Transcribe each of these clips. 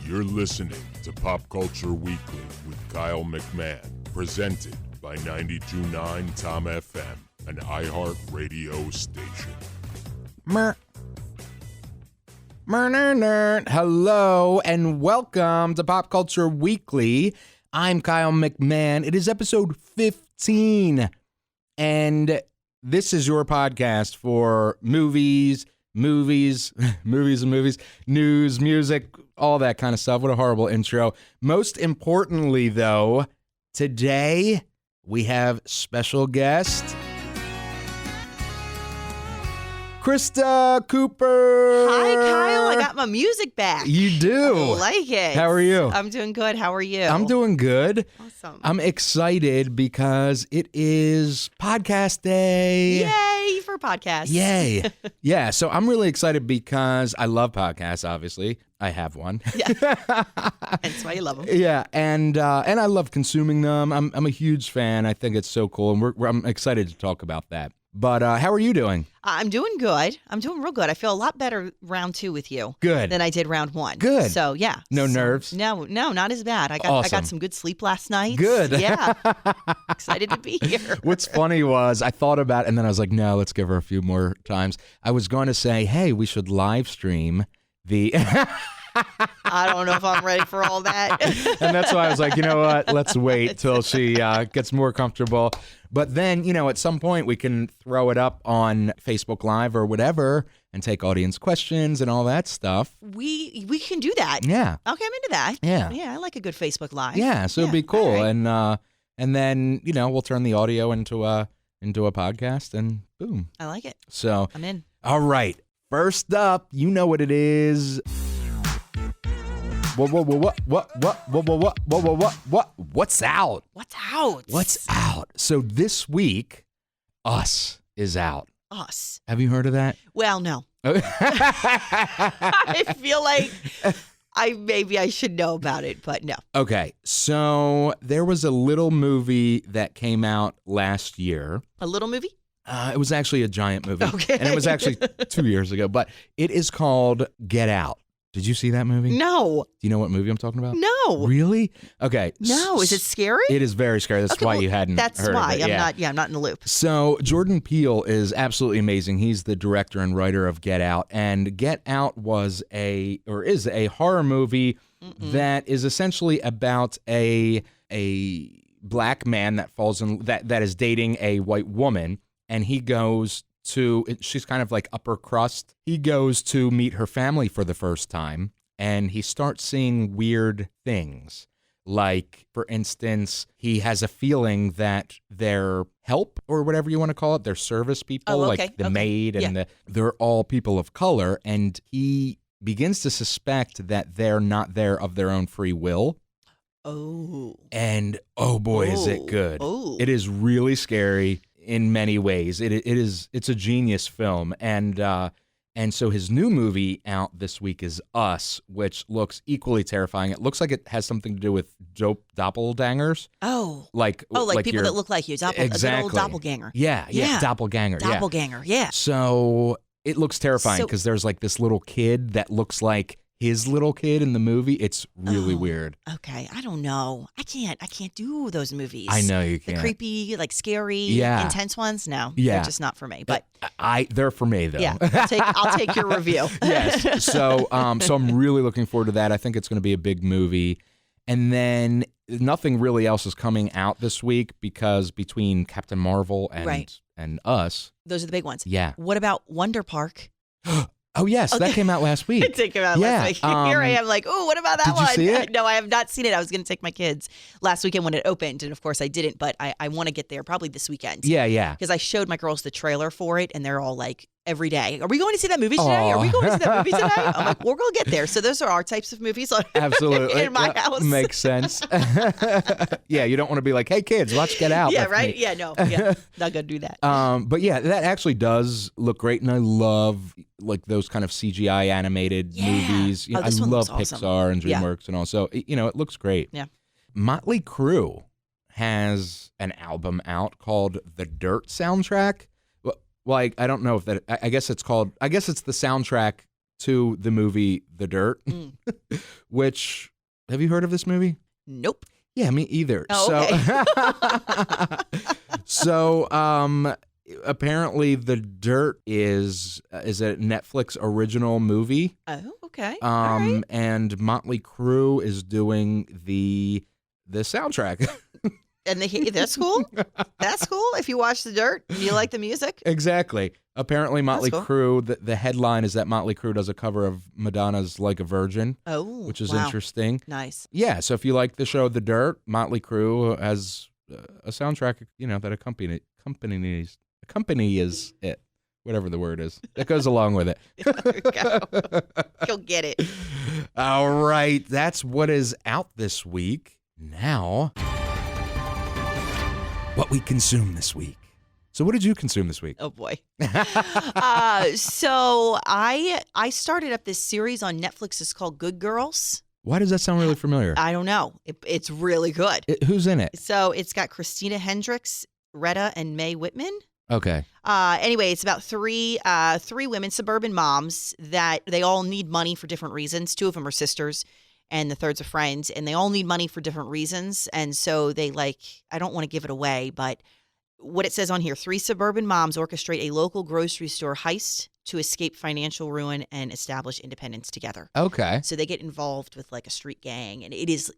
You're listening to Pop Culture Weekly with Kyle McMahon, presented by 92.9 Tom FM, an iHeart radio station. Hello and welcome to Pop Culture Weekly. I'm Kyle McMahon. It is episode 15, and this is your podcast for movies, news, music, all that kind of stuff. What a horrible intro. Most importantly, though, today we have special guest Christa Cooper. Hi, Kyle. I got my music back. You do. I like it. How are you? I'm doing good. How are you? I'm doing good. Awesome. I'm excited because it is podcast day. Yay for podcasts. Yay. Yeah, so I'm really excited because I love podcasts, obviously. I have one. Yeah. That's why you love them. Yeah, and I love consuming them. I'm a huge fan. I think it's so cool, and I'm excited to talk about that. But how are you doing? I'm doing good. I'm doing real good. I feel a lot better round 2 with you. Good. Than I did round 1. Good. So, yeah. No nerves? No, not as bad. I Awesome. got some good sleep last night. Good. Yeah. Excited to be here. What's funny was I thought about it, and then I was like, no, let's give her a few more times. I was going to say, hey, we should live stream the... I don't know if I'm ready for all that. And that's why I was like, you know what? Let's wait till she gets more comfortable. But then, at some point we can throw it up on Facebook Live or whatever and take audience questions and all that stuff. We can do that. Yeah. Okay, I'm into that. Yeah. Yeah, I like a good Facebook Live. Yeah, so it'd be cool. All right. And then, we'll turn the audio into a podcast and boom. I like it. So I'm in. All right. First up, you know what it is. What's out? What's out? What's out? So this week, Us is out. Us. Have you heard of that? Well, no. I feel like maybe I should know about it, but no. Okay, so there was a little movie that came out last year. A little movie? It was actually a giant movie. Okay. And it was actually 2 years ago, but it is called Get Out. Did you see that movie? No. Do you know what movie I'm talking about? No. Really? Okay. No. Is it scary? It is very scary. That's okay, why well, you hadn't That's heard why of it. I'm not in the loop. So Jordan Peele is absolutely amazing. He's the director and writer of Get Out. And Get Out is a horror movie that is essentially about a black man that falls in that is dating a white woman, and he goes to, she's kind of like upper crust. He goes to meet her family for the first time, and he starts seeing weird things. Like, for instance, he has a feeling that their help, or whatever you want to call it, their service people, like the maid, and they're all people of color, and he begins to suspect that they're not there of their own free will. Oh. And, oh boy, is it good. Oh. It is really scary in many ways. It's a genius film, and so his new movie out this week is Us, which looks equally terrifying. It looks like it has something to do with doppelgangers. Oh. Like people that look like you. Exactly. A good old doppelganger. Yeah, doppelganger. Doppelganger, yeah. So it looks terrifying because there's like this little kid that looks like his little kid in the movie. It's really weird. Okay, I don't know. I can't do those movies. I know you can't. The creepy, like scary, intense ones. No, they're just not for me. But they're for me though. Yeah, I'll take your review. Yes. So I'm really looking forward to that. I think it's going to be a big movie. And then nothing really else is coming out this week because between Captain Marvel and Us, those are the big ones. Yeah. What about Wonder Park? Oh, yes. That came out last week. It did come out last week. Here I am like, oh, what about that one? Did you see it? No, I have not seen it. I was going to take my kids last weekend when it opened, and of course I didn't, but I want to get there probably this weekend. Yeah. Because I showed my girls the trailer for it, and they're all like, every day, are we going to see that movie today? Are we going to see that movie today? I'm like, we're going to get there. So those are our types of movies Absolutely. in my house. Makes sense. Yeah, you don't want to be like, hey, kids, let's Get Out. Yeah, right? Me. Yeah, no. Yeah, not going to do that. But yeah, that actually does look great, and I love like those kind of CGI animated movies. I love Pixar and DreamWorks and all. So, it looks great. Yeah. Motley Crue has an album out called The Dirt Soundtrack. Well, I don't know if that, I guess it's the soundtrack to the movie The Dirt, which, have you heard of this movie? Nope. Yeah, me either. Oh, okay. So apparently The Dirt is a Netflix original movie. Oh, okay. All right. And Motley Crue is doing the soundtrack. And that's cool. That's cool. If you watch The Dirt, do you like the music? Exactly. Apparently, Motley cool. Crue, the headline is that Motley Crue does a cover of Madonna's Like a Virgin, which is interesting. Nice. Yeah, so if you like the show The Dirt, Motley Crue has a soundtrack, that accompanies it, whatever the word is, that goes along with it. There you go. You'll get it. All right, that's what is out this week. Now, what we consume this week. So what did you consume this week? Oh, boy. So I started up this series on Netflix. It's called Good Girls. Why does that sound really familiar? I don't know. It's really good. Who's in it? So it's got Christina Hendricks, Retta, and Mae Whitman. Okay. Anyway, it's about three women, suburban moms, that they all need money for different reasons. Two of them are sisters, and the third's a friend, and they all need money for different reasons. And so they I don't want to give it away, but what it says on here, 3 suburban moms orchestrate a local grocery store heist to escape financial ruin and establish independence together. Okay. So they get involved with a street gang, and it is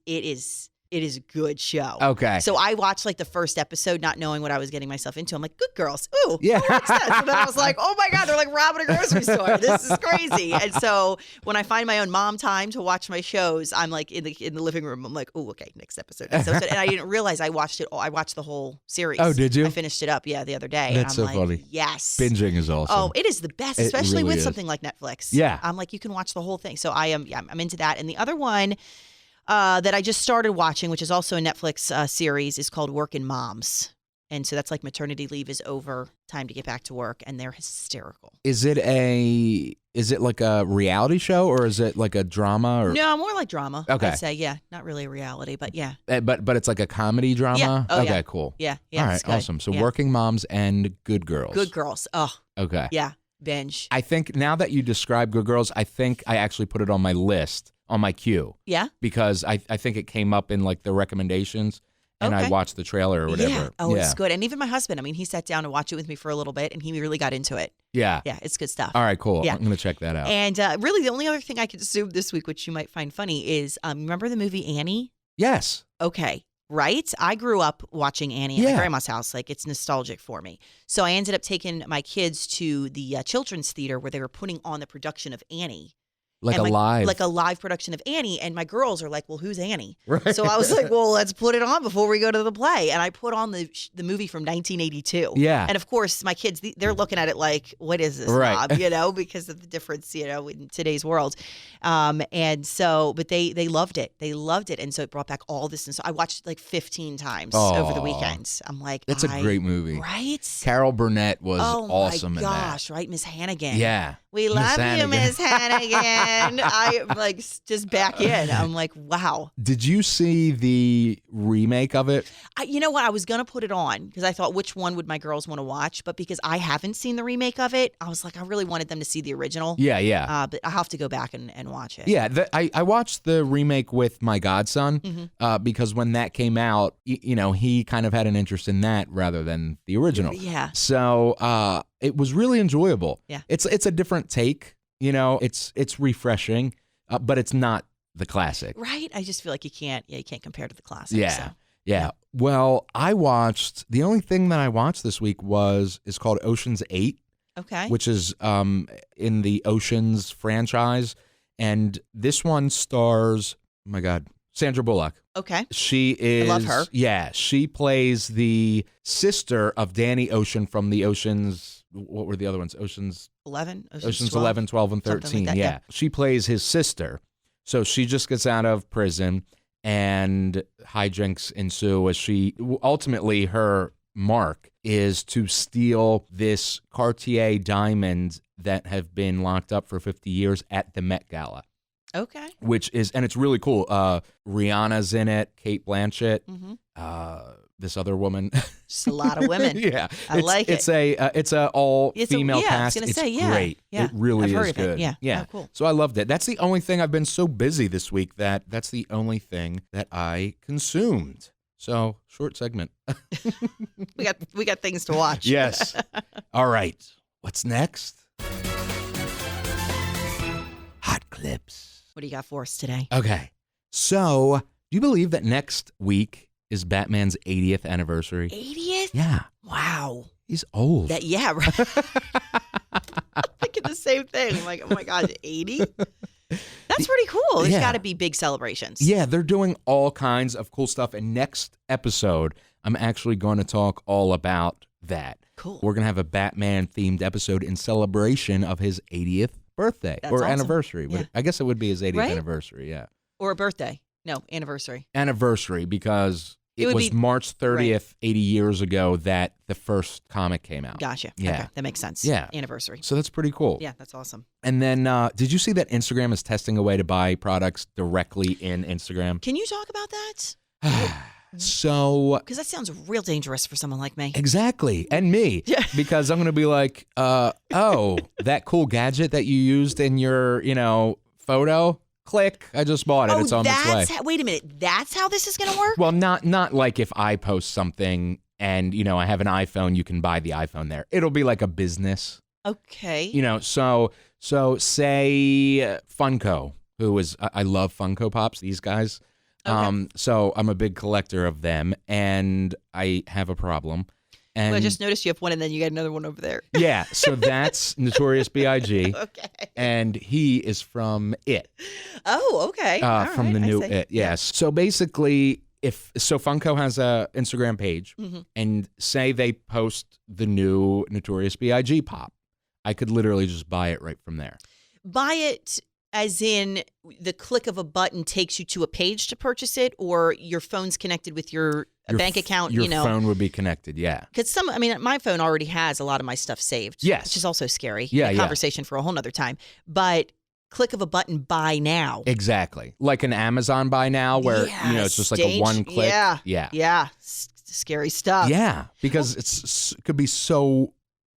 a good show. Okay. So I watched the first episode, not knowing what I was getting myself into. I'm like, Good Girls. Ooh. Yeah. What's this? And then I was like, oh my God, they're robbing a grocery store. This is crazy. And so when I find my own mom time to watch my shows, I'm in the living room. I'm like, oh, okay, next episode. And I didn't realize I watched it. I watched the whole series. Oh, did you? I finished it up, the other day. That's and I'm so funny. Yes. Binging is awesome. Oh, it is the best, It especially really with is. something like Netflix. Yeah. I'm you can watch the whole thing. So I'm into that. And the other one that I just started watching, which is also a Netflix series, is called Workin' Moms. And so that's maternity leave is over, time to get back to work, and they're hysterical. Is it like a reality show, or is it like a drama? Or? No, more like drama. Okay. I'd say, yeah. Not really a reality, but yeah. But it's like a comedy drama? Yeah. Oh, okay, yeah. cool. Yeah. All It's right, good. awesome. So Yeah. Working Moms and Good Girls. Good Girls. Oh, Okay. yeah. Binge. I think now that you describe Good Girls, I think I actually put it on my list, on my queue, Yeah? because I think it came up in the recommendations, and I Okay. watched the trailer or whatever. Yeah. Oh, it's good. And even my husband, he sat down to watch it with me for a little bit, and he really got into it. Yeah. Yeah, it's good stuff. All right, cool. Yeah. I'm going to check that out. And really, the only other thing I consumed this week, which you might find funny, is remember the movie Annie? Yes. Okay, right? I grew up watching Annie at Yeah. my grandma's house. It's nostalgic for me. So I ended up taking my kids to the children's theater where they were putting on the production of Annie. Like And a live. Like a live production of Annie. And my girls are like, well, who's Annie? Right. So I was like, well, let's put it on before we go to the play. And I put on the movie from 1982. Yeah. And of course, my kids, they're looking at it like, what is this, Right. Bob? Because of the difference, in today's world. And so, but they loved it. They loved it. And so it brought back all this. And so I watched 15 times over the Aw. weekend. I'm like, That's a great movie. Right? Carol Burnett was awesome my in that. gosh, right? Miss Hannigan. Yeah. We Miss love you, Hannigan. Miss Hannigan. I'm just back in. I'm like, wow. Did you see the remake of it? You know what? I was going to put it on because I thought, which one would my girls want to watch? But because I haven't seen the remake of it, I was like, I really wanted them to see the original. Yeah, yeah. But I'll have to go back and watch it. Yeah, I watched the remake with my godson because when that came out, he kind of had an interest in that rather than the original. Yeah. So it was really enjoyable. Yeah. It's a different take. It's refreshing, but it's not the classic. Right? I just feel like you can't compare to the classic. Yeah. So. Yeah. Well, the only thing that I watched this week is called Ocean's 8. Okay. Which is in the Oceans franchise. And this one stars, oh my God, Sandra Bullock. Okay. She is. I love her. Yeah. She plays the sister of Danny Ocean from the Oceans. What were the other ones? Oceans 11? Oceans 11, 12, and 13. Something like that, yeah. She plays his sister. So she just gets out of prison and hijinks ensue as ultimately her mark is to steal this Cartier diamond that have been locked up for 50 years at the Met Gala. Okay. And it's really cool. Rihanna's in it, Kate Blanchett. Mm-hmm. this other woman. Just a lot of women. Yeah, I like it. It's a all female cast. I was gonna it's say, great. Yeah. It really I've heard is of it. good. Yeah. Oh, cool. So I loved it. That's the only thing. I've been so busy this week that's the only thing that I consumed. So short segment. We got things to watch. Yes. All right. What's next? Hot clips. What do you got for us today? Okay. So, do you believe that next week is Batman's 80th anniversary? 80th? Yeah. Wow. He's old. Yeah, right. I'm thinking the same thing. I'm like, oh my God, 80? That's pretty cool. There's got to be big celebrations. Yeah, they're doing all kinds of cool stuff. And next episode, I'm actually going to talk all about that. Cool. We're going to have a Batman-themed episode in celebration of his 80th birthday. That's or awesome. Anniversary. Yeah. I guess it would be his 80th Right? anniversary, yeah. Or a birthday. No, anniversary. Anniversary, because it would was be- March 30th, 80 years ago that the first comic came out. Gotcha. Yeah. Okay, that makes sense. Yeah. Anniversary. So that's pretty cool. Yeah, that's awesome. And then, did you see that Instagram is testing a way to buy products directly in Instagram? Can you talk about that? So, Because that sounds real dangerous for someone like me. exactly. And me. Yeah. Because I'm going to be like, oh, that cool gadget that you used in your, photo, click, I just bought it. It's on its way. Wait a minute. That's how this is going to work? Well, not like if I post something and, I have an iPhone, you can buy the iPhone there. It'll be like a business. Okay. So say Funko, who is, I love Funko Pops, these guys. Okay. So I'm a big collector of them, and I have a problem. And Well, I just noticed you have one, and then you got another one over there. yeah, so that's Notorious B.I.G. Okay. And he is from It, Oh, okay. All from right, the I new see. It. Yes. So basically, Funko has a Instagram page, and say they post the new Notorious B.I.G. pop, I could literally just buy it right from there. Buy it as in the click of a button takes you to a page to purchase it, or your phone's connected with your bank account, Your phone would be connected, yeah. Because my phone already has a lot of my stuff saved. Yes. Which is also scary. Yeah, A conversation for a whole nother time. But click of a button, buy now. Exactly. Like an Amazon buy now where, it's just like a one click. Yeah. Yeah. Yeah. Scary stuff. Yeah. Because it could be so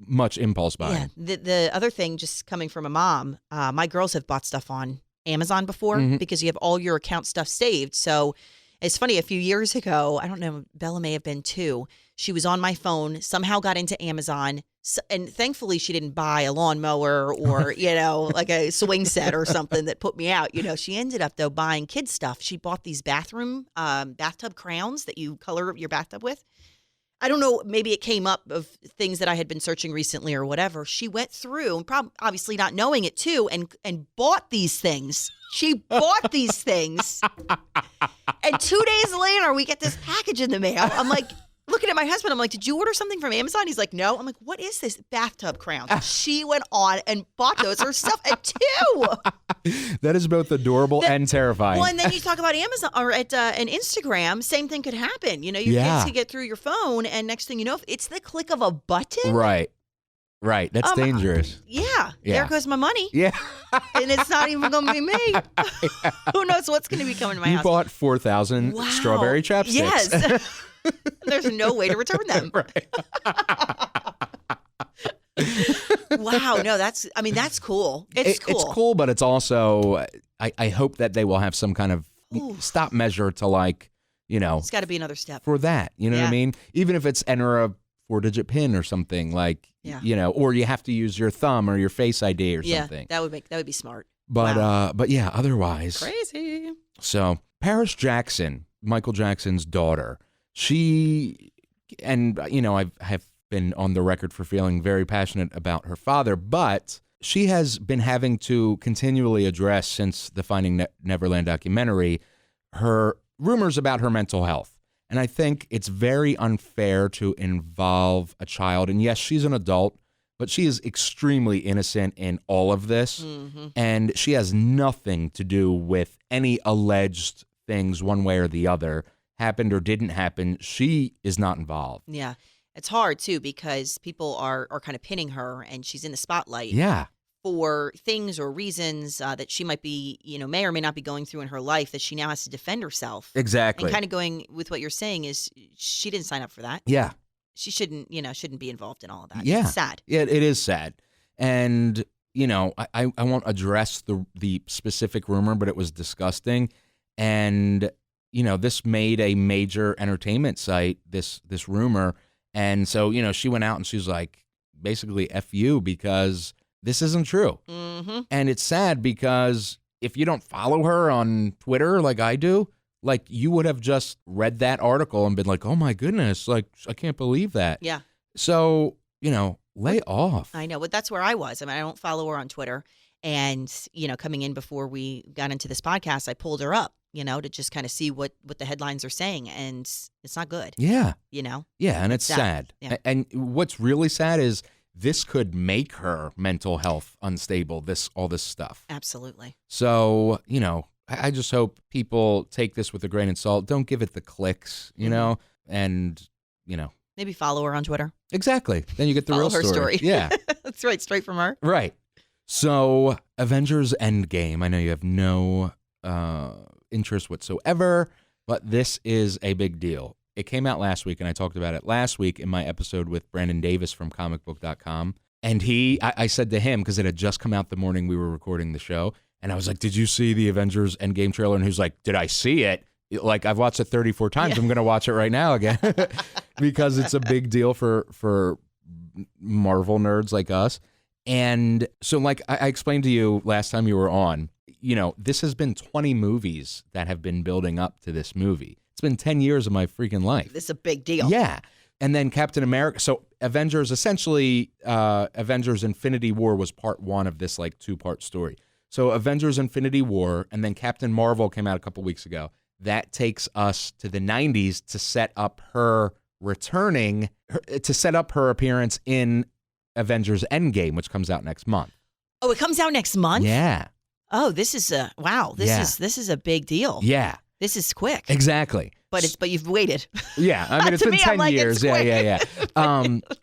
much impulse buying. Yeah. The other thing, just coming from a mom, my girls have bought stuff on Amazon before because you have all your account stuff saved. So it's funny, a few years ago, I don't know, Bella may have been 2. She was on my phone, somehow got into Amazon, and thankfully she didn't buy a lawnmower or, like a swing set or something that put me out. She ended up, though, buying kids stuff. She bought these bathtub crowns that you color your bathtub with. I don't know, maybe it came up of things that I had been searching recently or whatever. She went through, and obviously not knowing it too, and bought these things. She bought these things. And 2 days later, we get this package in the mail. I'm like, looking at my husband, I'm like, did you order something from Amazon? He's like, no. I'm like, what is this? Bathtub crowns. She went on and bought those herself at 2. That is both adorable and terrifying. Well, and then you talk about Amazon or at an Instagram, same thing could happen. Your kids could get through your phone, and next thing you know, if it's the click of a button. Right. That's dangerous. Yeah. There goes my money. Yeah. And it's not even going to be me. Who knows what's going to be coming to my You house. bought 4,000 strawberry chapsticks. Yes. There's no way to return them. Right. Wow. No, that's cool. It's cool. It's cool, but it's also, I hope that they will have some kind of stop measure to It's got to be another step. for that. You know what I mean? Even if it's enter a 4-digit PIN or something or you have to use your thumb or your Face ID or something. That would be smart. But yeah, otherwise. Crazy. So Paris Jackson, Michael Jackson's daughter, she, and I have been on the record for feeling very passionate about her father, but she has been having to continually address since the Finding Neverland documentary, her rumors about her mental health. And I think it's very unfair to involve a child. And yes, she's an adult, but she is extremely innocent in all of this. Mm-hmm. And she has nothing to do with any alleged things one way or the other, happened or didn't happen. She is not involved. Yeah. It's hard, too, because people are kind of pinning her, and she's in the spotlight. Yeah. for things or reasons that she might be, may or may not be going through in her life that she now has to defend herself. Exactly. And kind of going with what you're saying is she didn't sign up for that. Yeah. She shouldn't be involved in all of that. Yeah. It's sad. Yeah, it is sad. And, I won't address the specific rumor, but it was disgusting. And, this made a major entertainment site, this rumor. And so, she went out and she was like, basically, F you, because this isn't true. Mm-hmm. And it's sad because if you don't follow her on Twitter like I do, like you would have just read that article and been like, oh my goodness, like I can't believe that. Yeah. So, lay off. I know, but that's where I was. I mean, I don't follow her on Twitter. And, coming in before we got into this podcast, I pulled her up, to just kind of see what the headlines are saying. And it's not good. Yeah. Yeah, and it's sad. Yeah. And what's really sad is this could make her mental health unstable, all this stuff. Absolutely. So, I just hope people take this with a grain of salt. Don't give it the clicks, and, Maybe follow her on Twitter. Exactly. Then you get the follow real her story. Yeah. That's right. Straight from her. Right. So, Avengers Endgame. I know you have no interest whatsoever, but this is a big deal. It came out last week, and I talked about it last week in my episode with Brandon Davis from comicbook.com. And I said to him, because it had just come out the morning we were recording the show, and I was like, did you see the Avengers Endgame trailer? And he was like, did I see it? Like, I've watched it 34 times. Yeah. I'm going to watch it right now again because it's a big deal for Marvel nerds like us. And so, like I explained to you last time you were on, this has been 20 movies that have been building up to this movie. It's been 10 years of my freaking life. This is a big deal. Yeah. And then Captain America. So Avengers, essentially, Avengers Infinity War was part one of this like 2-part story. So Avengers Infinity War, and then Captain Marvel came out a couple weeks ago. That takes us to the 90s to set up her appearance in Avengers Endgame, which comes out next month. Oh, it comes out next month? Yeah. Oh, this is this is a big deal. Yeah. This is quick. Exactly. But you've waited. Yeah. I mean, it's been 10 years. Yeah.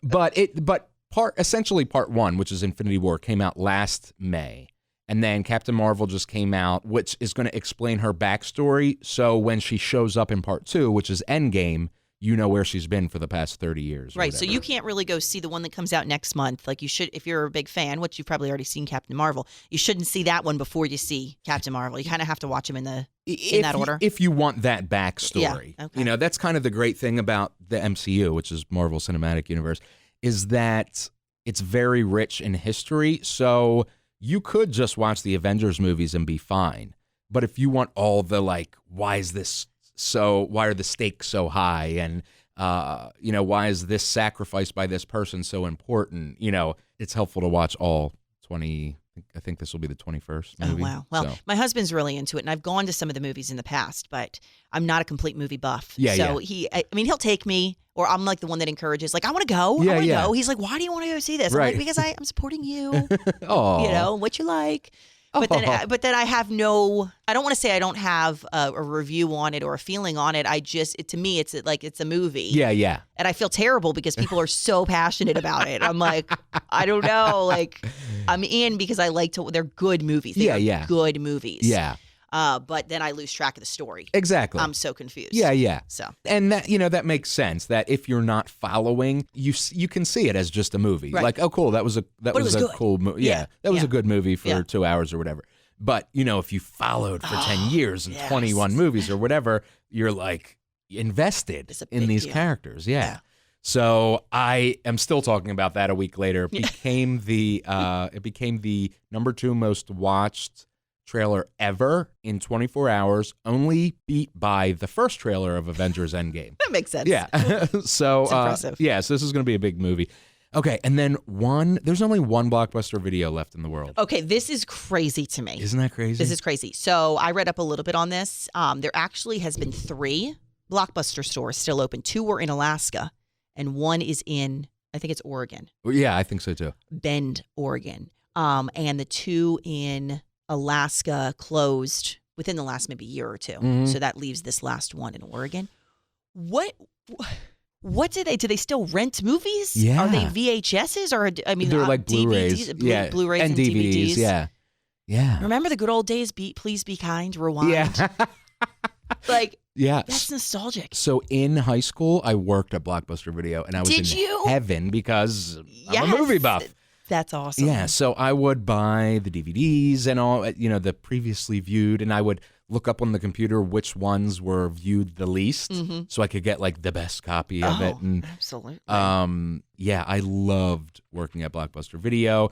But essentially part one, which is Infinity War, came out last May. And then Captain Marvel just came out, which is going to explain her backstory. So when she shows up in part two, which is Endgame, you know where she's been for the past 30 years. Right. So you can't really go see the one that comes out next month. Like you should, if you're a big fan, which you've probably already seen Captain Marvel, you shouldn't see that one before you see Captain Marvel. You kind of have to watch them in that order. If you want that backstory. Yeah, okay. That's kind of the great thing about the MCU, which is Marvel Cinematic Universe, is that it's very rich in history. So you could just watch the Avengers movies and be fine. But if you want all the why are the stakes so high? And, why is this sacrifice by this person so important? It's helpful to watch all 20. I think this will be the 21st movie. Oh, wow. Well, my husband's really into it, and I've gone to some of the movies in the past, but I'm not a complete movie buff. Yeah, so he'll take me, or I'm like the one that encourages, I want to go. I want to go. He's like, why do you want to go see this? Right. I'm like, because I'm supporting you. Oh. What you like. But then I have I don't want to say I don't have a review on it or a feeling on it. To me, it's like it's a movie. Yeah. And I feel terrible because people are so passionate about it. I'm like, I don't know. I'm in because I they're good movies. They're good movies. Yeah. But then I lose track of the story. Exactly. I'm so confused. Yeah. So. And that, that makes sense that if you're not following, you can see it as just a movie. Right. Like, oh, cool. That was a cool movie. Yeah. That was a good movie for 2 hours or whatever. But, if you followed for 10 years and 21 movies or whatever, you're invested in these characters. Yeah. So I am still talking about that a week later. It became the number 2 most watched trailer ever in 24 hours, only beat by the first trailer of Avengers Endgame. That makes sense. Yeah. So, it's impressive. So this is going to be a big movie. Okay, and then there's only one Blockbuster video left in the world. Okay, this is crazy to me. Isn't that crazy? This is crazy. So I read up a little bit on this. There actually has been 3 Blockbuster stores still open. 2 were in Alaska, and 1 is in, I think it's Oregon. Yeah, I think so too. Bend, Oregon. And the 2 in Alaska closed within the last maybe year or 2. Mm-hmm. So that leaves this last one in Oregon. What What do they still rent movies? Yeah. Are they VHSs or they're like Blu-rays, DVDs, Blu-rays and DVDs. Yeah. Remember the good old days? Please be kind. Rewind. Yeah. That's nostalgic. So in high school, I worked at Blockbuster Video, and I was heaven because I'm a movie buff. That's awesome. Yeah, so I would buy the DVDs and all, the previously viewed, and I would look up on the computer which ones were viewed the least, so I could get like the best copy of it. And absolutely. I loved working at Blockbuster Video.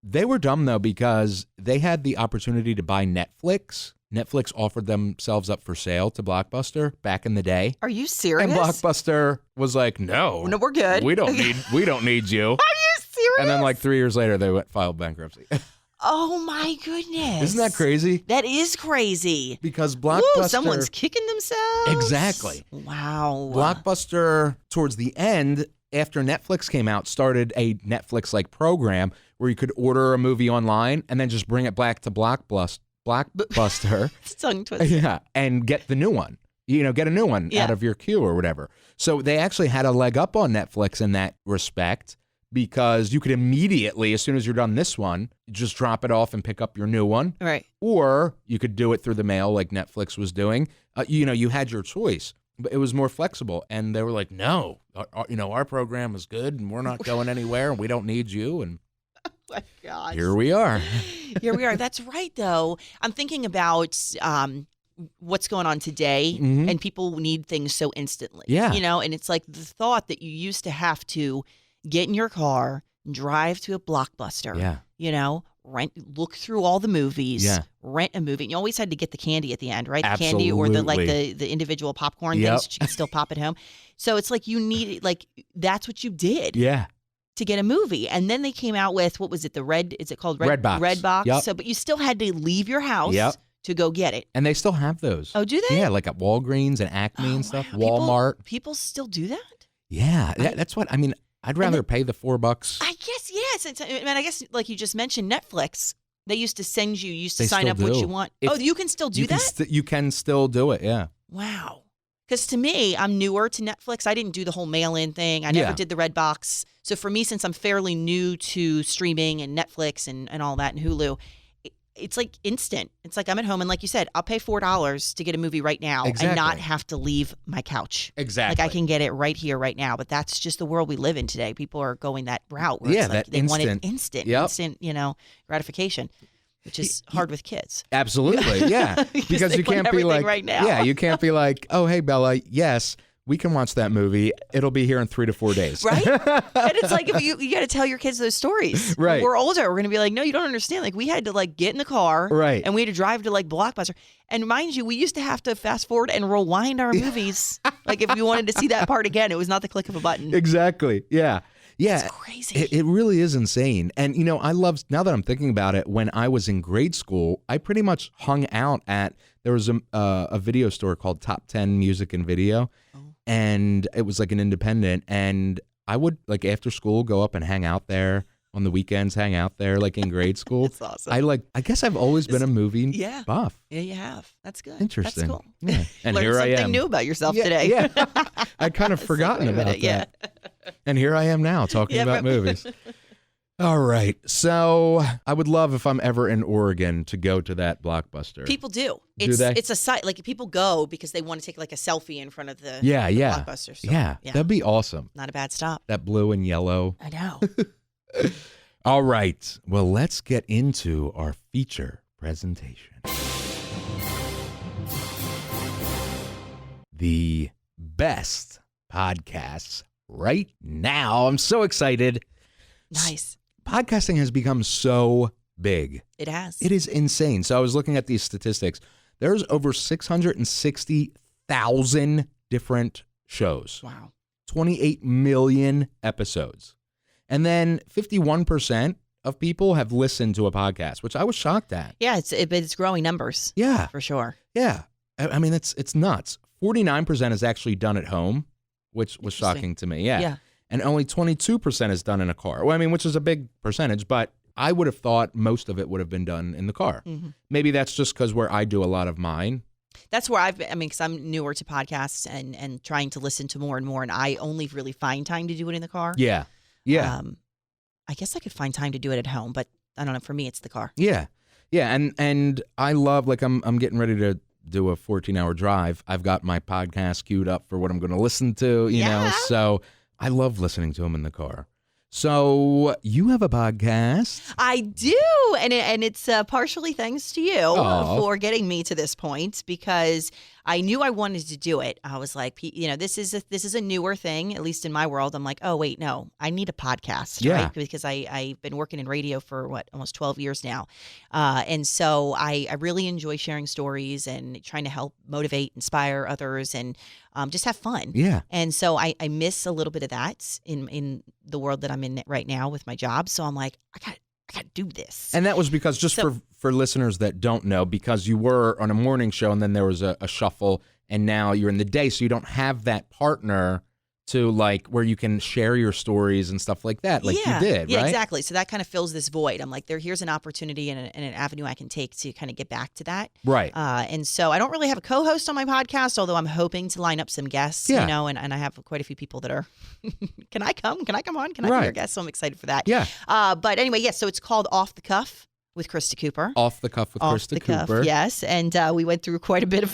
They were dumb though because they had the opportunity to buy Netflix. Netflix offered themselves up for sale to Blockbuster back in the day. Are you serious? And Blockbuster was like, "No, we're good. We don't need you." Are you serious? And then like 3 years later, they filed bankruptcy. Oh my goodness! Isn't that crazy? That is crazy. Because Blockbuster, someone's kicking themselves. Exactly. Wow. Blockbuster, towards the end, after Netflix came out, started a Netflix-like program where you could order a movie online and then just bring it back to Blockbuster. Tongue twister. Yeah, and get the new one. Get a new one out of your queue or whatever. So they actually had a leg up on Netflix in that respect because you could immediately, as soon as you're done this one, just drop it off and pick up your new one. Right. Or you could do it through the mail like Netflix was doing. You had your choice, but it was more flexible. And they were like, no, our program is good and we're not going anywhere and we don't need you. And my gosh. Here we are. Here we are. That's right, though. I'm thinking about what's going on today, and people need things so instantly. Yeah. And it's like the thought that you used to have to get in your car, drive to a Blockbuster. Yeah. Look through all the movies. Yeah. Rent a movie. And you always had to get the candy at the end, right? Absolutely. The candy or the individual popcorn things that you could still pop at home. So it's like you need that's what you did. Yeah. To get a movie. And then they came out with, what was it? Is it called Redbox? Redbox. Yep. So, but you still had to leave your house to go get it. And they still have those. Oh, do they? Yeah, like at Walgreens and Acme and stuff. Wow. Walmart. People still do that? Yeah. That's what, I'd rather pay the $4. I guess, yes. I guess, like you just mentioned, Netflix. They used to send you, They sign up still what do. you want. If you can still do that? You can still do it, yeah. Wow. Because to me, I'm newer to Netflix. I didn't do the whole mail-in thing. I never did the Redbox. So for me, since I'm fairly new to streaming and Netflix and all that and Hulu, it's like instant. It's like I'm at home and like you said, I'll pay $4 to get a movie right now and not have to leave my couch. Exactly. Like I can get it right here, right now. But that's just the world we live in today. People are going that route where it's like they want it instant, gratification. Which is hard with kids. Absolutely, yeah. Because you can't be like, right now. Yeah, you can't be like, oh, hey, Bella, yes, we can watch that movie. It'll be here in 3 to 4 days. Right? And it's like, if you got to tell your kids those stories. Right. When we're older, we're going to be like, no, you don't understand. Like, we had to get in the car. Right. And we had to drive to Blockbuster. And mind you, we used to have to fast forward and rewind our movies. If we wanted to see that part again, it was not the click of a button. Exactly, yeah. Yeah, it's crazy. It really is insane. And, I love, now that I'm thinking about it, when I was in grade school, I pretty much hung out there was a video store called Top 10 Music and Video. Oh. And it was like an independent. And I would, after school, go up and hang out there. On the weekends, hang out there in grade school. That's awesome. I guess I've always been a movie buff. Yeah, you have. That's good. Interesting. That's cool. Yeah. And Learned here I am. something new about yourself today. Yeah. I'd kind of forgotten about that. Yeah. And here I am now talking about movies. All right. So I would love if I'm ever in Oregon to go to that Blockbuster. People do. Do they? It's a site. People go because they want to take a selfie in front of the Blockbuster. So, yeah. That'd be awesome. Not a bad stop. That blue and yellow. I know. All right. Well, let's get into our feature presentation. The best podcasts right now. I'm so excited. Nice. Podcasting has become so big. It has. It is insane. So I was looking at these statistics. There's over 660,000 different shows. Wow. 28 million episodes. And then 51% of people have listened to a podcast, which I was shocked at. Yeah, it's growing numbers. Yeah. For sure. Yeah. It's nuts. 49% is actually done at home, which was shocking to me. Yeah. And only 22% is done in a car. Well, which is a big percentage, but I would have thought most of it would have been done in the car. Mm-hmm. Maybe that's just because where I do a lot of mine. that's where I've been. I mean, because I'm newer to podcasts and trying to listen to more and more, and I only really find time to do it in the car. Yeah. I guess I could find time to do it at home, but I don't know. For me, it's the car. Yeah. And I love, like, I'm getting ready to do a 14-hour drive. I've got my podcast queued up for what I'm going to listen to, you know, so I love listening to them in the car. So you have a podcast. I do, and it's partially thanks to you for getting me to this point, because I knew I wanted to do it. I was like, you know, this is a newer thing, at least in my world. I'm like, oh wait, no, I need a podcast, right? Because I've been working in radio for almost 12 years now, and so I really enjoy sharing stories and trying to help motivate, inspire others, and just have fun. Yeah. And so I miss a little bit of that in the world that I'm in right now with my job. So I'm like, I got to do this. And that was because, just for listeners that don't know, because you were on a morning show and then there was a shuffle, and now you're in the day, so you don't have that partner to, like, where you can share your stories and stuff like that, like you did, Yeah, right? exactly. So that kind of fills this void. I'm like, here's an opportunity and an avenue I can take to kind of get back to that. Right. And so I don't really have a co-host on my podcast, although I'm hoping to line up some guests, you know, and I have quite a few people that are, can I come? Can I come on? Can I be your guest? So I'm excited for that. Yeah. But anyway, so it's called Off the Cuff with Christa Cooper. Off the Cuff with Christa Cooper. Cuff, yes. And we went through quite a bit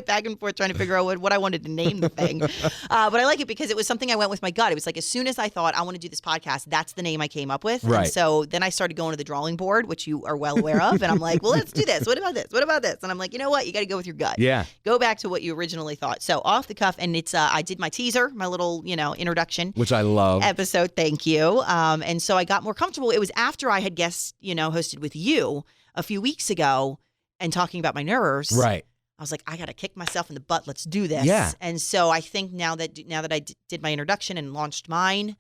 back and forth trying to figure out what I wanted to name the thing. But I like it because it was something I went with my gut. It was like, as soon as I thought I want to do this podcast, that's the name I came up with. Right. And so then I started going to the drawing board, which you are well aware of. And I'm like, well, let's do this. What about this? What about this? And I'm like, you know what? You got to go with your gut. Yeah. Go back to what you originally thought. So Off the Cuff. And it's I did my teaser, my little, introduction. Which I love. Episode. Thank you. And so I got more comfortable. It was after I had hosted with you a few weeks ago and talking about my nerves. Right. I was like, I got to kick myself in the butt. Let's do this. Yeah. And so I think now that I did my introduction and launched mine,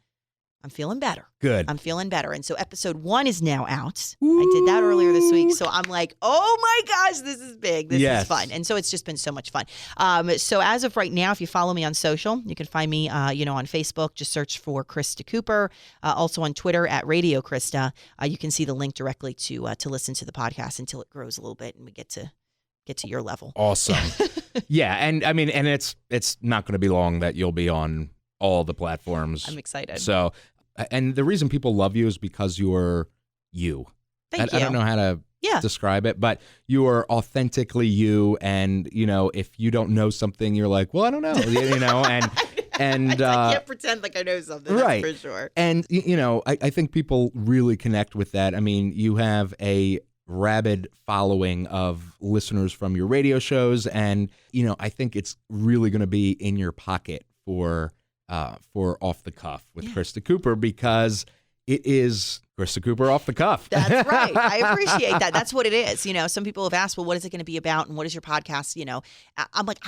I'm feeling better. Good. I'm feeling better. And so episode 1 is now out. Ooh. I did that earlier this week. So I'm like, oh my gosh, this is big. This is fun. And so it's just been so much fun. So as of right now, if you follow me on social, you can find me, on Facebook. Just search for Christa Cooper. Also on Twitter at Radio Christa. You can see the link directly to listen to the podcast until it grows a little bit and we get to your level. Awesome. Yeah. And I mean, and it's not going to be long that you'll be on all the platforms. I'm excited. So, and the reason people love you is because you're you. Thank you. I don't know how to describe it, but you are authentically you. And, if you don't know something, you're like, well, I don't know, and I can't pretend like I know something, right. That's for sure. And, I think people really connect with that. I mean, you have a rabid following of listeners from your radio shows. And, I think it's really going to be in your pocket for Off the Cuff with Christa Cooper, because it is Christa Cooper Off the Cuff. That's right. I appreciate that. That's what it is. Some people have asked, well, what is it going to be about? And what is your podcast? I'm like,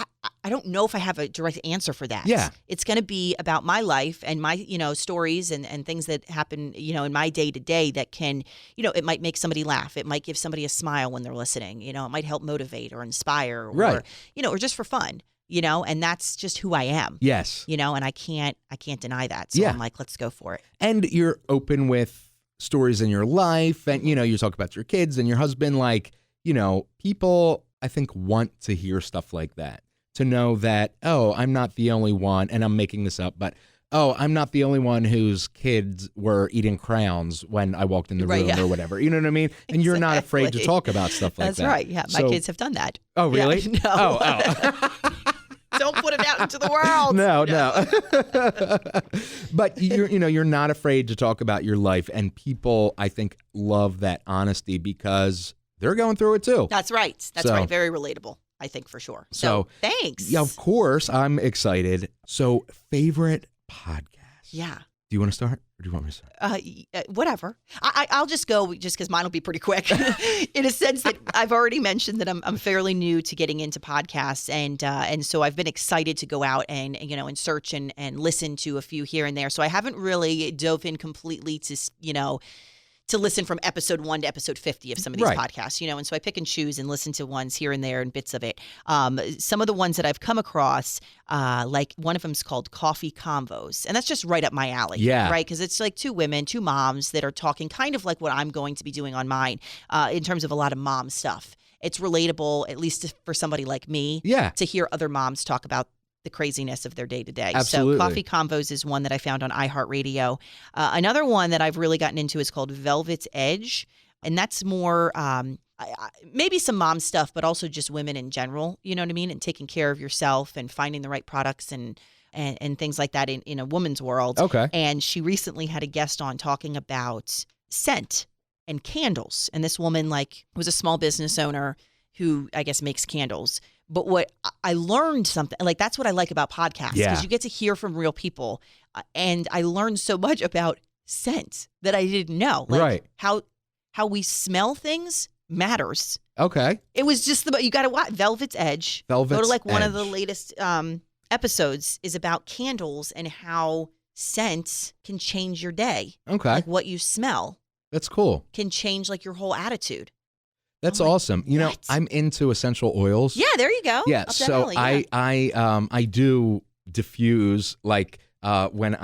I don't know if I have a direct answer for that. Yeah. It's going to be about my life and my, stories and things that happen, in my day to day that can, it might make somebody laugh. It might give somebody a smile when they're listening. It might help motivate or inspire or, or just for fun. And that's just who I am. Yes. And I can't deny that. So I'm like, let's go for it. And you're open with stories in your life, and, you talk about your kids and your husband. Like, people, I think, want to hear stuff like that, to know that, oh, I'm not the only one, and I'm making this up, but, oh, I'm not the only one whose kids were eating crowns when I walked in the room or whatever. You know what I mean? And you're not afraid to talk about stuff like that. That's right. Yeah. My kids have done that. Oh, really? Yeah, no. Oh. Don't put it out into the world. No. But you're not afraid to talk about your life, and people, I think, love that honesty because they're going through it too. That's right. That's right. Very relatable, I think, for sure. So thanks. Yeah, of course. I'm excited. So, favorite podcast? Yeah. Do you want to start, or do you want me to start? Whatever. I'll just go, just because mine will be pretty quick. In a sense that I've already mentioned that I'm fairly new to getting into podcasts, and so I've been excited to go out and search and listen to a few here and there. So I haven't really dove in completely to listen from episode 1 to episode 50 of some of these podcasts, and so I pick and choose and listen to ones here and there and bits of it. Some of the ones that I've come across, like one of them is called Coffee Convos, and that's just right up my alley. Yeah. Right? Because it's like 2 women, 2 moms that are talking kind of like what I'm going to be doing on mine in terms of a lot of mom stuff. it's relatable, at least for somebody like me, to hear other moms talk about the craziness of their day-to-day. Absolutely. So Coffee Convos is one that I found on iHeartRadio. Another one that I've really gotten into is called Velvet's Edge, and that's more maybe some mom stuff, but also just women in general, you know what I mean, and taking care of yourself and finding the right products and things like that in a woman's world. Okay. And she recently had a guest on talking about scent and candles. And this woman was a small business owner who I guess makes candles. But what I learned something, that's what I like about podcasts, because you get to hear from real people. And I learned so much about scent that I didn't know. Right. How we smell things matters. Okay. It was just you got to watch Velvet's Edge. Go to one of the latest episodes is about candles and how scent can change your day. Okay. What you smell. That's cool. Can change your whole attitude. That's awesome. You know, I'm into essential oils. Yeah, there you go. Yeah, so I do diffuse when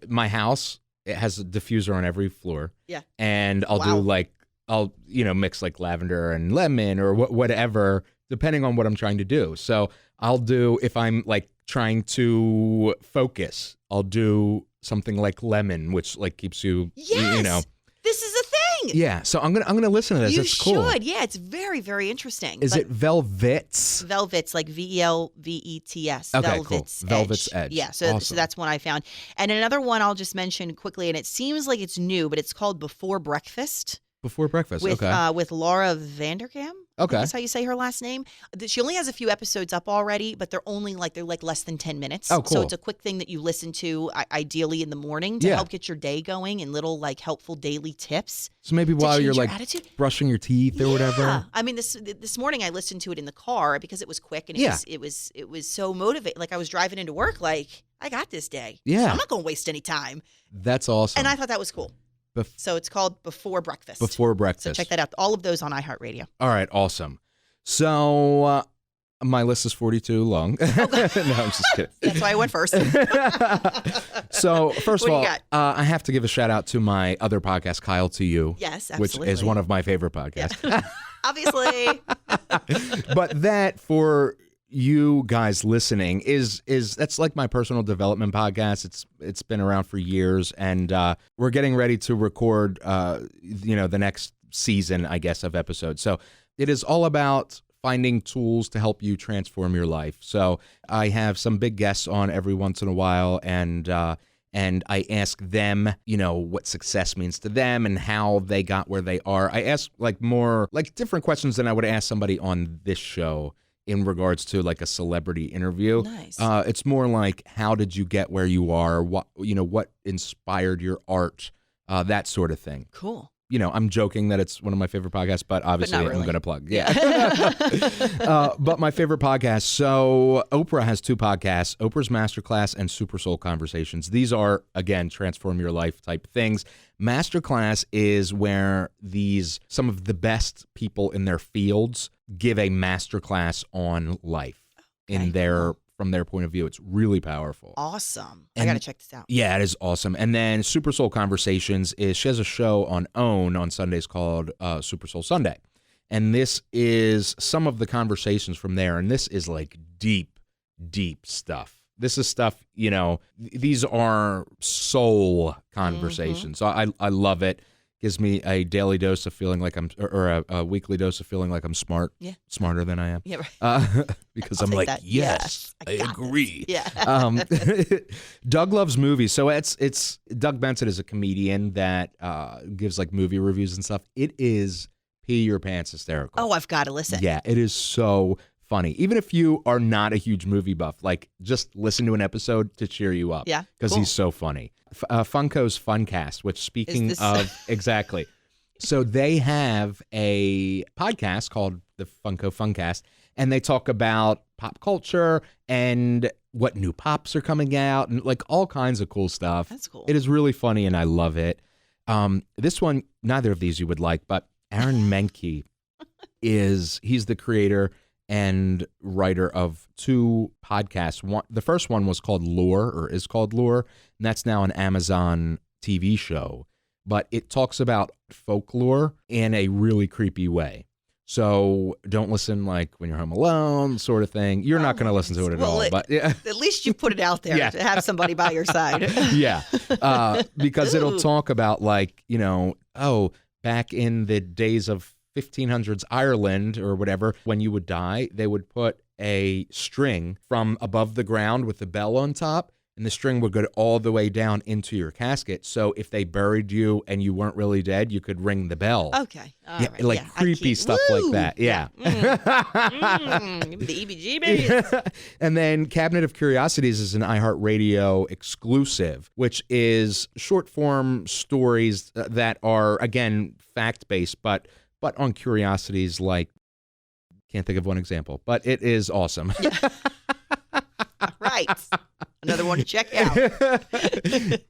my house, it has a diffuser on every floor. Yeah. And I'll do I'll mix lavender and lemon or whatever depending on what I'm trying to do. So I'll do, if I'm trying to focus, I'll do something like lemon, which keeps you, This is a thing. Yeah, so I'm gonna listen to this. You It's cool. should. Yeah, it's very, very interesting. Is it Velvet's? Velvet's, VELVETS. Okay, Velvet's cool. Velvet's Edge. Yeah, so that's one I found. And another one I'll just mention quickly, and it seems like it's new, but it's called Before Breakfast. Before Breakfast, with, okay. With Laura Vanderkam. Okay. That's how you say her last name. She only has a few episodes up already, but they're only they're less than 10 minutes. Oh, cool. So it's a quick thing that you listen to ideally in the morning to help get your day going, and little helpful daily tips. So maybe while you're attitude. brushing your teeth or whatever. I mean, this morning I listened to it in the car because it was quick and it was so motivating. I was driving into work I got this day. Yeah. So I'm not going to waste any time. That's awesome. And I thought that was cool. So it's called Before Breakfast. Before Breakfast. So check that out. All of those on iHeartRadio. All right, awesome. So my list is 42 long. No, I'm just kidding. That's why I went first. So first of all, I have to give a shout out to my other podcast, Kyle to You. Yes, absolutely. Which is one of my favorite podcasts. Yeah. Obviously. But that, for you guys listening, is that's my personal development podcast. It's been around for years, and we're getting ready to record the next season, I guess, of episodes. So it is all about finding tools to help you transform your life. So I have some big guests on every once in a while, and I ask them, what success means to them and how they got where they are. I ask more different questions than I would ask somebody on this show in regards to a celebrity interview. Nice. It's more how did you get where you are? What inspired your art? That sort of thing. Cool. I'm joking that it's one of my favorite podcasts, but obviously really. I'm going to plug. Yeah. But my favorite podcast. So Oprah has two podcasts, Oprah's Masterclass and Super Soul Conversations. These are, again, transform your life type things. Masterclass is where some of the best people in their fields give a masterclass on life from their point of view. It's really powerful. Awesome. I got to check this out. Yeah, it is awesome. And then Super Soul Conversations she has a show on OWN on Sundays called Super Soul Sunday. And this is some of the conversations from there. And this is deep, deep stuff. This is stuff, these are soul conversations. Mm-hmm. So I love it. Gives me a daily dose of feeling like or a weekly dose of feeling like I'm smart. Yeah. Smarter than I am. Yeah, right. Because I'll I'm take that. yes, I agree. This. Yeah. Doug loves movies. So it's Doug Benson is a comedian that gives movie reviews and stuff. It is pee your pants hysterical. Oh, I've got to listen. Yeah, it is so funny. Even if you are not a huge movie buff, just listen to an episode to cheer you up. Yeah, because he's so funny. Funko's Funcast, which speaking of exactly, so they have a podcast called the Funko Funcast, and they talk about pop culture and what new pops are coming out and all kinds of cool stuff. That's cool. It is really funny, and I love it. This one, neither of these you would like, but Aaron Menke he's the creator and writer of two podcasts. The first one was called Lore, is called Lore, and that's now an Amazon TV show. But it talks about folklore in a really creepy way. So don't listen like when you're home alone, sort of thing. You're not going to listen to it at all. But yeah. At least you put it out there to have somebody by your side. Yeah. Because it'll talk about like, back in the days of 1500s Ireland or whatever, when you would die, they would put a string from above the ground with the bell on top. And the string would go all the way down into your casket. So if they buried you and you weren't really dead, you could ring the bell. Okay. All right. Like creepy stuff like that. Yeah. Give me the EBGBs. And then Cabinet of Curiosities is an iHeartRadio exclusive, which is short form stories that are, again, fact-based, but on curiosities like, can't think of one example, but it is awesome. Right. Another one to check out.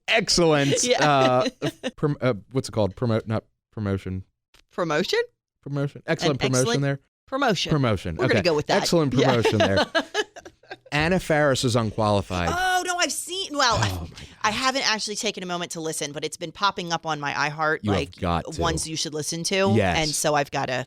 Excellent. Yeah. What's it called? Promotion. Promotion? Excellent promotion there. Promotion. We're going to go with that. Excellent promotion there. Anna Faris is Unqualified. Oh, no, I've seen. Well, I haven't actually taken a moment to listen, but it's been popping up on my iHeart, ones you should listen to. Yes. And so I've got to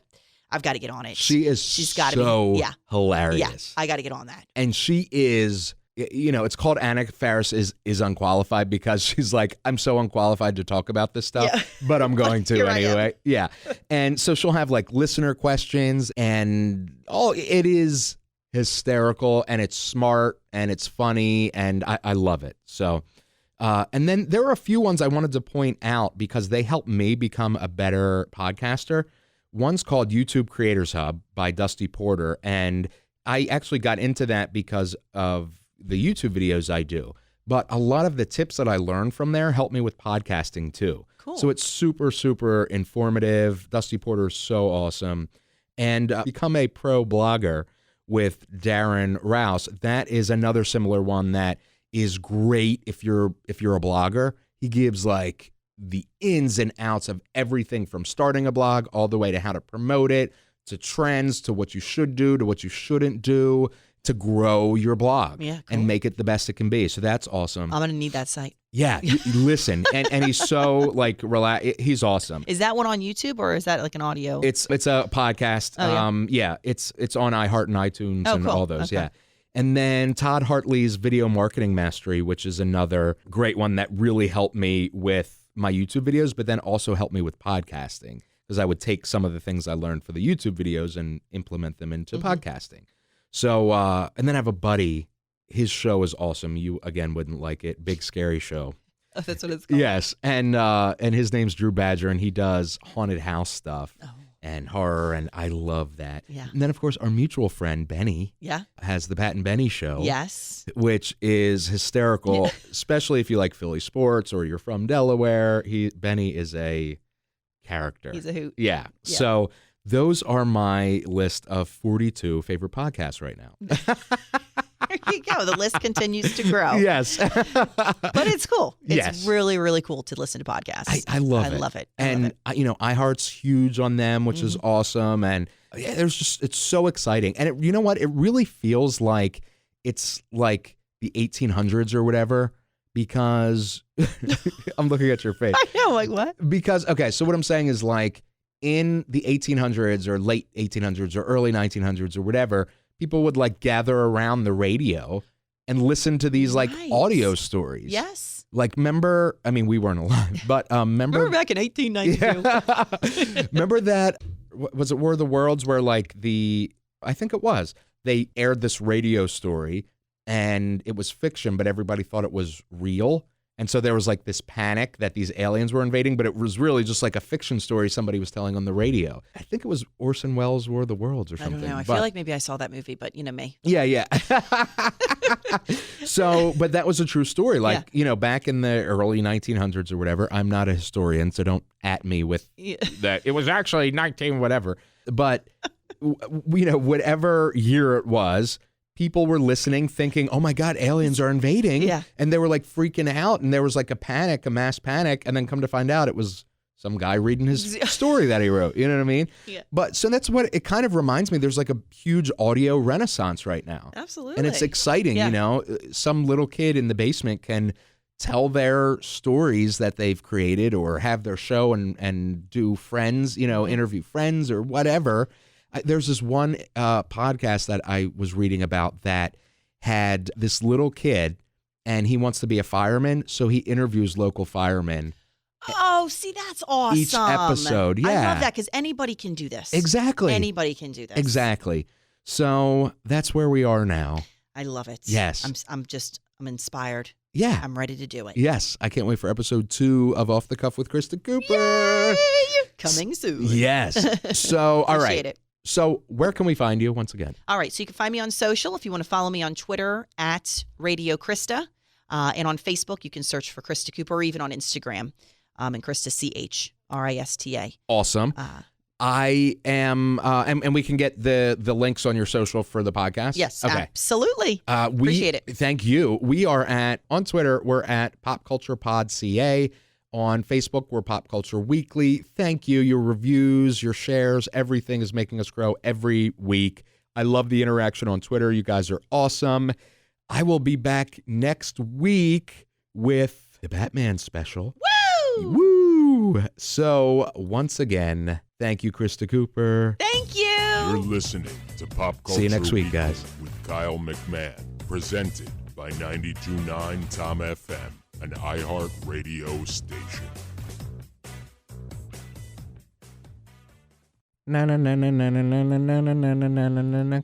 get on it. She's got to be hilarious. Yeah, I got to get on that. And she is, it's called Anna Faris is Unqualified because she's like, I'm so unqualified to talk about this stuff, but I'm going to anyway. Yeah. And so she'll have like listener questions and it is hysterical and it's smart and it's funny and I love it. So, and then there are a few ones I wanted to point out because they helped me become a better podcaster. One's called YouTube Creators Hub by Dusty Porter, and I actually got into that because of the YouTube videos I do. But a lot of the tips that I learned from there help me with podcasting too. Cool. So it's super, super informative. Dusty Porter is so awesome. And become a pro blogger with Darren Rouse. That is another similar one that is great if you're a blogger. He gives like the ins and outs of everything from starting a blog all the way to how to promote it, to trends, to what you should do, to what you shouldn't do, to grow your blog and make it the best it can be. So that's awesome. I'm going to need that site. Yeah, listen. And he's so like he's awesome. Is that one on YouTube or is that like an audio? It's a podcast. Oh, yeah. It's on iHeart and iTunes and cool. all those. Okay. Yeah. And then Todd Hartley's Video Marketing Mastery, which is another great one that really helped me with my YouTube videos, but then also helped me with podcasting because I would take some of the things I learned for the YouTube videos and implement them into podcasting. So, and then I have a buddy, his show is awesome. You, again, wouldn't like it. Big Scary Show. Oh, that's what it's called. Yes. And his name's Drew Badger, and he does haunted house stuff. And horror, and I love that. Yeah. And then, of course, our mutual friend, Benny, has the Pat and Benny Show. Yes. Which is hysterical, especially if you like Philly sports or you're from Delaware. Benny is a character. He's a hoot. Yeah. So those are my list of 42 favorite podcasts right now. There you go. The list continues to grow. Yes. But it's cool. It's really, really cool to listen to podcasts. I love it. I love it. And, iHeart's huge on them, which is awesome. And it's so exciting. And you know what? It really feels like it's like the 1800s or whatever because I'm looking at your face. I know. Like what? Because, okay, so what I'm saying is like in the 1800s or late 1800s or early 1900s or whatever, people would like gather around the radio and listen to these like audio stories. Yes. Like remember, I mean, we weren't alive, but remember back in 1892. Remember that, was it War of the Worlds where like I think it was, they aired this radio story and it was fiction, but everybody thought it was real. And so there was like this panic that these aliens were invading, but it was really just like a fiction story somebody was telling on the radio. I think it was Orson Welles' War of the Worlds or something. I don't know. I feel like maybe I saw that movie, but you know me. Yeah. So, but that was a true story. Like, back in the early 1900s or whatever, I'm not a historian, so don't at me with that. It was actually 19 whatever. But, whatever year it was, people were listening thinking, oh my God, aliens are invading. Yeah. And they were like freaking out. And there was like a mass panic. And then come to find out it was some guy reading his story that he wrote. You know what I mean? Yeah. But so that's what it kind of reminds me. There's like a huge audio renaissance right now. Absolutely. And it's exciting, Some little kid in the basement can tell their stories that they've created or have their show and do friends, interview friends or whatever. There's this one podcast that I was reading about that had this little kid, and he wants to be a fireman, so he interviews local firemen. Oh, see, that's awesome. Each episode, yeah. I love that because anybody can do this. Exactly. Anybody can do this. Exactly. So that's where we are now. I love it. Yes. I'm inspired. Yeah. I'm ready to do it. Yes. I can't wait for episode 2 of Off the Cuff with Christa Cooper. Yay! Coming soon. Yes. So, all right. Appreciate it. So where can we find you once again? All right. So you can find me on social if you want to follow me on Twitter at Radio Christa. And on Facebook, you can search for Christa Cooper, or even on Instagram. And Christa, Christa. Awesome. I am, and we can get the links on your social for the podcast? Yes, okay. Absolutely. Appreciate it. Thank you. We are on Twitter, we're at PopCulturePodCA. On Facebook, we're Pop Culture Weekly. Thank you. Your reviews, your shares, everything is making us grow every week. I love the interaction on Twitter. You guys are awesome. I will be back next week with the Batman special. Woo! Woo! So, once again, thank you, Christa Cooper. Thank you. You're listening to Pop Culture See you next week, Weekly guys. with Kyle McMahon, presented by 92.9 Tom FM, an iHeart radio station. Na na na na na na na na na na na na na.